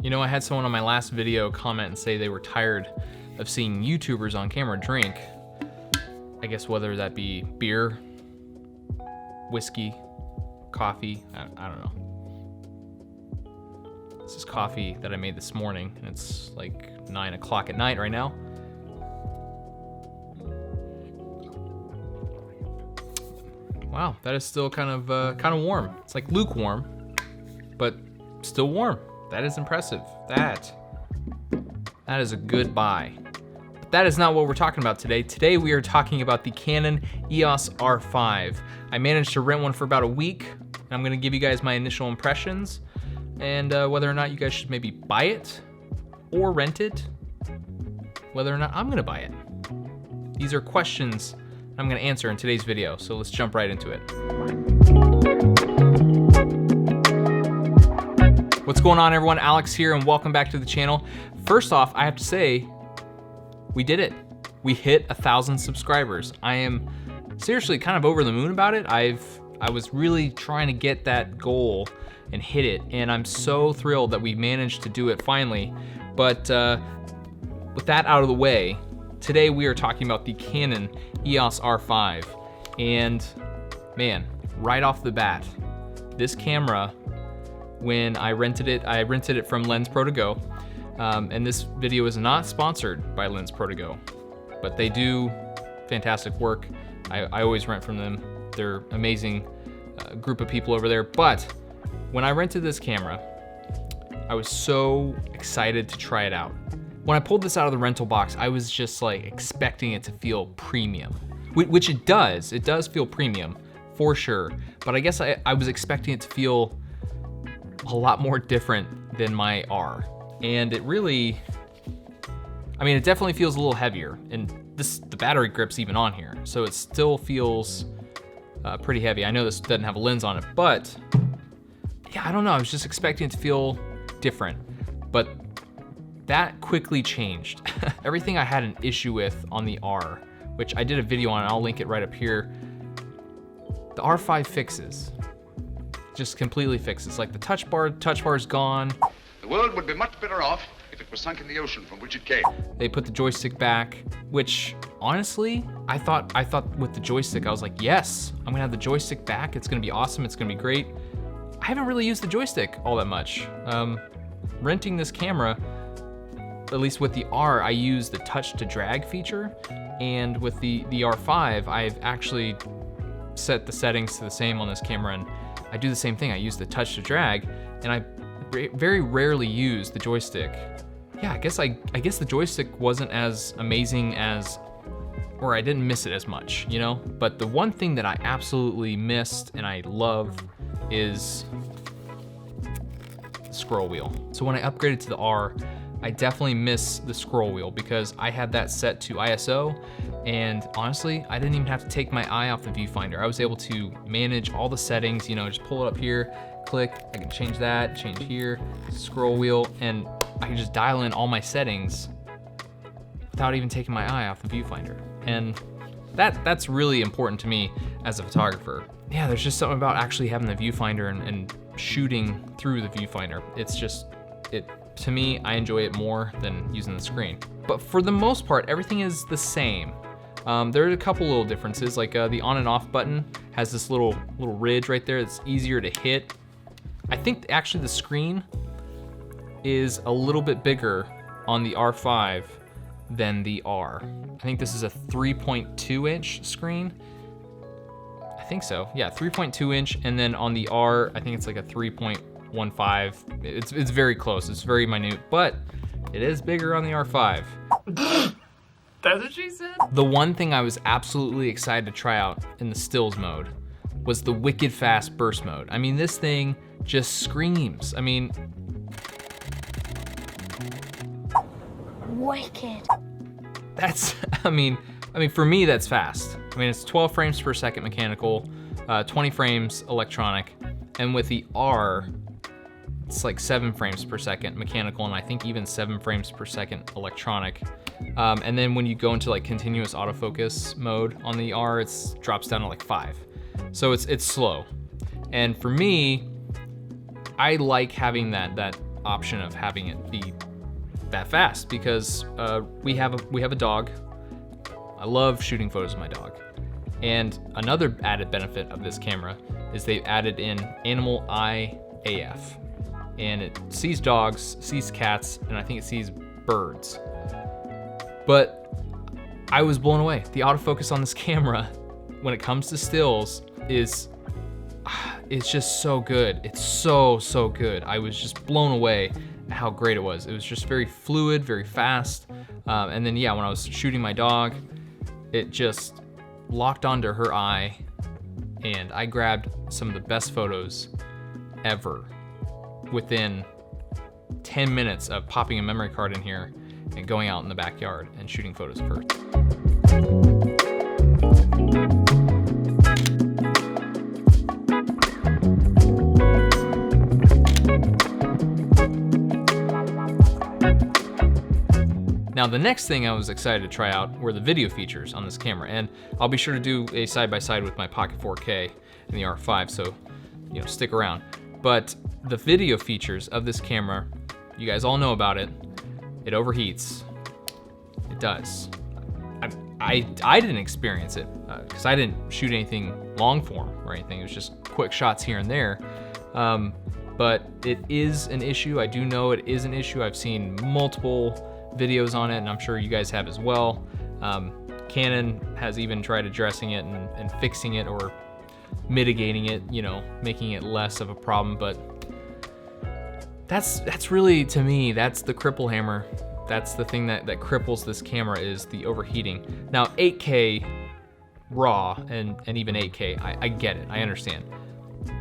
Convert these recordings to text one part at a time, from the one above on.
You know, I had someone on my last video comment and say they were tired of seeing YouTubers on camera drink. I guess whether that be beer, whiskey, coffee, I don't know. This is coffee that I made this morning, and it's like 9 o'clock at night right now. Wow, that is still kind of warm. It's like lukewarm, but still warm. That is impressive. That is a good buy. But that is not what we're talking about today. Today we are talking about the Canon EOS R5. I managed to rent one for about a week. And I'm gonna give you guys my initial impressions and whether or not you guys should maybe buy it or rent it, whether or not I'm gonna buy it. These are questions I'm gonna answer in today's video, so let's jump right into it. What's going on, everyone? Alex here, and welcome back to the channel. First off, I have to say, we did it. We hit 1,000 subscribers. I am seriously kind of over the moon about it. I was really trying to get that goal and hit it, and I'm so thrilled that we managed to do it finally. But with that out of the way, today we are talking about the Canon EOS R5. And man, right off the bat, this camera, when I rented it from Lens Pro to Go. And this video is not sponsored by Lens Pro to Go, but they do fantastic work. I always rent from them. They're amazing group of people over there. But when I rented this camera, I was so excited to try it out. When I pulled this out of the rental box, I was just like expecting it to feel premium, which it does. It does feel premium for sure. But I guess I was expecting it to feel a lot more different than my R. And it really, I mean, it definitely feels a little heavier, and the battery grip's even on here, so it still feels pretty heavy. I know this doesn't have a lens on it, but yeah, I don't know, I was just expecting it to feel different, but that quickly changed. Everything I had an issue with on the R, which I did a video on, and I'll link it right up here, the R5 fixes. Just completely fixes. Like the touch bar's gone. The world would be much better off if it was sunk in the ocean from which it came. They put the joystick back, which honestly, I thought with the joystick, I was like, yes, I'm gonna have the joystick back. It's gonna be awesome, it's gonna be great. I haven't really used the joystick all that much. Renting this camera, at least with the R, I use the touch to drag feature. And with the R5, I've actually set the settings to the same on this camera, and I do the same thing. I use the touch to drag, and I very rarely use the joystick. Yeah, I guess the joystick wasn't as amazing as, or I didn't miss it as much, you know? But the one thing that I absolutely missed and I love is the scroll wheel. So when I upgraded to the R, I definitely miss the scroll wheel because I had that set to ISO, and honestly, I didn't even have to take my eye off the viewfinder. I was able to manage all the settings, you know, just pull it up here, click, I can change that, change here, scroll wheel, and I can just dial in all my settings without even taking my eye off the viewfinder. And that's really important to me as a photographer. Yeah, there's just something about actually having the viewfinder and shooting through the viewfinder. It's just, to me, I enjoy it more than using the screen. But for the most part, everything is the same. There are a couple little differences, like the on and off button has this little ridge right there that's easier to hit. I think actually the screen is a little bit bigger on the R5 than the R. I think this is a 3.2 inch screen. I think so, yeah, 3.2 inch, and then on the R, I think it's like a 3.15. It's very close, it's very minute, but it is bigger on the R5. That's what she said. The one thing I was absolutely excited to try out in the stills mode was the wicked fast burst mode. I mean, this thing just screams. I mean, wicked. That's, I mean, for me, that's fast. I mean, it's 12 frames per second mechanical, 20 frames electronic, and with the R, it's like 7 frames per second mechanical, and I think even 7 frames per second electronic. And then when you go into like continuous autofocus mode on the R, it drops down to like 5. So it's slow. And for me, I like having that option of having it be that fast because we have a dog. I love shooting photos of my dog. And another added benefit of this camera is they've added in Animal Eye AF. And it sees dogs, sees cats, and I think it sees birds. But I was blown away. The autofocus on this camera, when it comes to stills, it's just so good. It's so good. I was just blown away at how great it was. It was just very fluid, very fast. And then yeah, when I was shooting my dog, it just locked onto her eye, and I grabbed some of the best photos ever within 10 minutes of popping a memory card in here and going out in the backyard and shooting photos of her. Now the next thing I was excited to try out were the video features on this camera, and I'll be sure to do a side-by-side with my Pocket 4K and the R5, so stick around. But the video features of this camera, you guys all know about it. It overheats. It does. I didn't experience it because I didn't shoot anything long form or anything. It was just quick shots here and there. But it is an issue. I do know it is an issue. I've seen multiple videos on it, and I'm sure you guys have as well. Canon has even tried addressing it and fixing it or mitigating it, making it less of a problem. But that's really, to me, that's the cripple hammer. That's the thing that cripples this camera, is the overheating. Now 8K RAW and even 8K, I get it, I understand.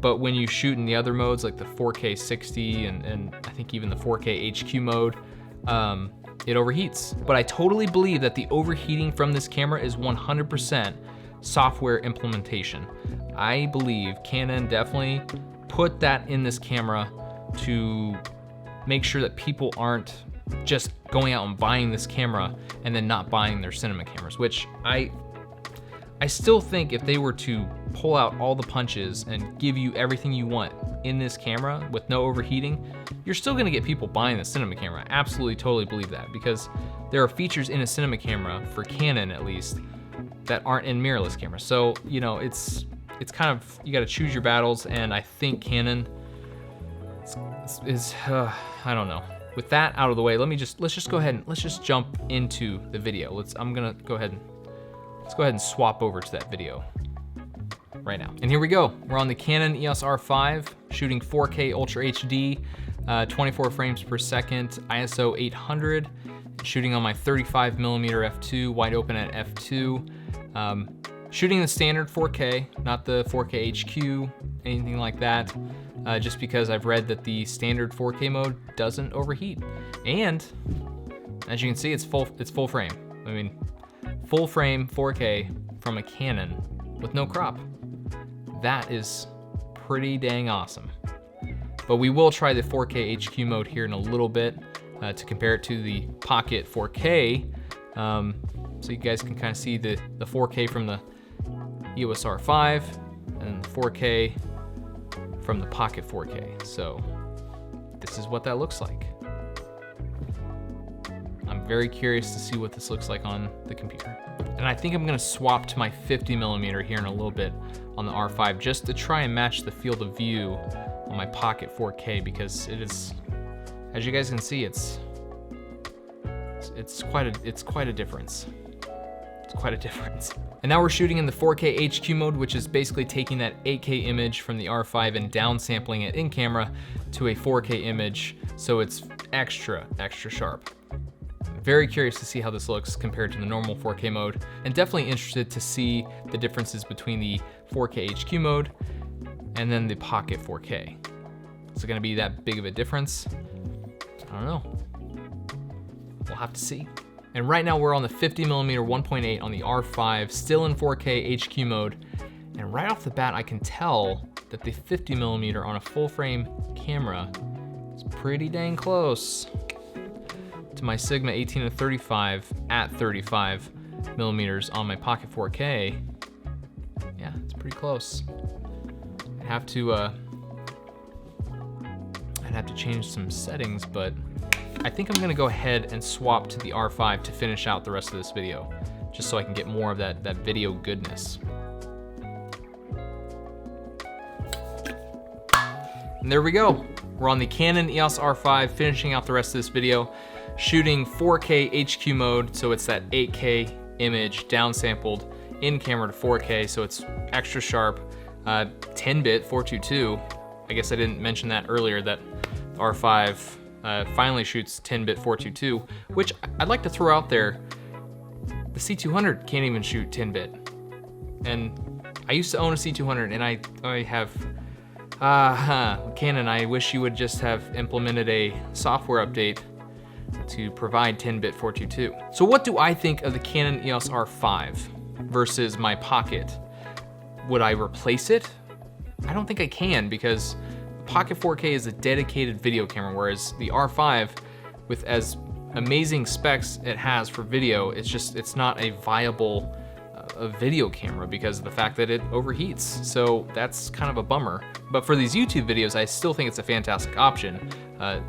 But when you shoot in the other modes, like the 4K 60 and I think even the 4K HQ mode, it overheats. But I totally believe that the overheating from this camera is 100% software implementation. I believe Canon definitely put that in this camera to make sure that people aren't just going out and buying this camera and then not buying their cinema cameras, which I still think if they were to pull out all the punches and give you everything you want in this camera with no overheating, you're still gonna get people buying the cinema camera. I absolutely, totally believe that, because there are features in a cinema camera, for Canon at least, that aren't in mirrorless cameras. So, it's kind of, you gotta choose your battles, and I think Canon is I don't know. With that out of the way, let's just go ahead and let's just jump into the video. Let's go ahead and swap over to that video right now. And here we go. We're on the Canon EOS R5, shooting 4K Ultra HD, 24 frames per second, ISO 800, shooting on my 35mm f2, wide open at f2. Shooting the standard 4K, not the 4K HQ, anything like that, just because I've read that the standard 4K mode doesn't overheat. And as you can see, it's full frame. I mean, full frame 4K from a Canon with no crop. That is pretty dang awesome. But we will try the 4K HQ mode here in a little bit to compare it to the Pocket 4K, so you guys can kind of see the 4K from the EOS R5 and the 4K from the Pocket 4K. So this is what that looks like. I'm very curious to see what this looks like on the computer. And I think I'm gonna swap to my 50mm here in a little bit on the R5 just to try and match the field of view on my Pocket 4K, because it is, as you guys can see, it's quite a difference. It's quite a difference. And now we're shooting in the 4K HQ mode, which is basically taking that 8K image from the R5 and downsampling it in camera to a 4K image, so it's extra sharp. I'm very curious to see how this looks compared to the normal 4K mode, and definitely interested to see the differences between the 4K HQ mode and then the Pocket 4K. Is it gonna be that big of a difference? I don't know. We'll have to see. And right now we're on the 50mm 1.8 on the R5, still in 4K HQ mode. And right off the bat, I can tell that the 50mm on a full frame camera is pretty dang close to my Sigma 18-35 at 35mm on my Pocket 4K. Yeah, it's pretty close. I'd I'd have to change some settings, but I think I'm gonna go ahead and swap to the R5 to finish out the rest of this video, just so I can get more of that video goodness. And there we go. We're on the Canon EOS R5, finishing out the rest of this video, shooting 4K HQ mode, so it's that 8K image downsampled in camera to 4K, so it's extra sharp, 10-bit 422. I guess I didn't mention that earlier, that the R5 finally shoots 10-bit 422, which I'd like to throw out there. The C200 can't even shoot 10-bit. And I used to own a C200, and I have, Canon, I wish you would just have implemented a software update to provide 10-bit 422. So what do I think of the Canon EOS R5 versus my Pocket? Would I replace it? I don't think I can, because the Pocket 4K is a dedicated video camera, whereas the R5, with as amazing specs it has for video, it's not a viable video camera because of the fact that it overheats. So that's kind of a bummer. But for these YouTube videos, I still think it's a fantastic option.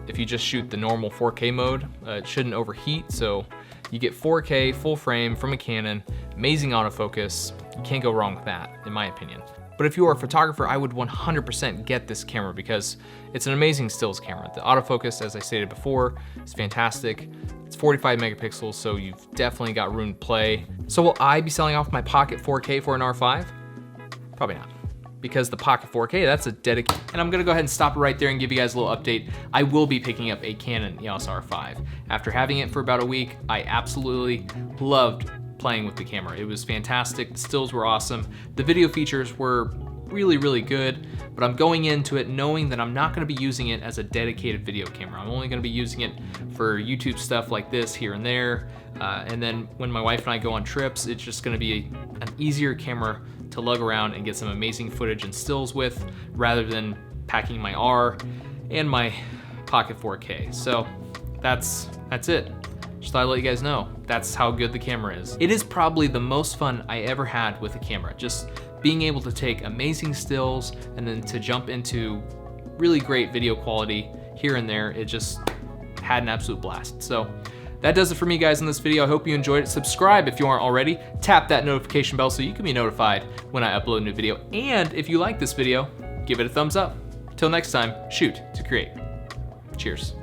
If you just shoot the normal 4K mode, it shouldn't overheat. So you get 4K full frame from a Canon, amazing autofocus. You can't go wrong with that, in my opinion. But if you are a photographer, I would 100% get this camera because it's an amazing stills camera. The autofocus, as I stated before, is fantastic. It's 45 megapixels, so you've definitely got room to play. So will I be selling off my Pocket 4K for an R5? Probably not, because the Pocket 4K, that's a dedicated. And I'm gonna go ahead and stop it right there and give you guys a little update. I will be picking up a Canon EOS R5. After having it for about a week, I absolutely loved playing with the camera. It was fantastic, the stills were awesome. The video features were really, really good, but I'm going into it knowing that I'm not gonna be using it as a dedicated video camera. I'm only gonna be using it for YouTube stuff like this here and there. And then when my wife and I go on trips, it's just gonna be an easier camera to lug around and get some amazing footage and stills with, rather than packing my R and my Pocket 4K. So that's it. Just thought I'd let you guys know, that's how good the camera is. It is probably the most fun I ever had with a camera. Just being able to take amazing stills and then to jump into really great video quality here and there, it just had an absolute blast. So that does it for me, guys, in this video. I hope you enjoyed it. Subscribe if you aren't already. Tap that notification bell so you can be notified when I upload a new video. And if you like this video, give it a thumbs up. Till next time, shoot to create. Cheers.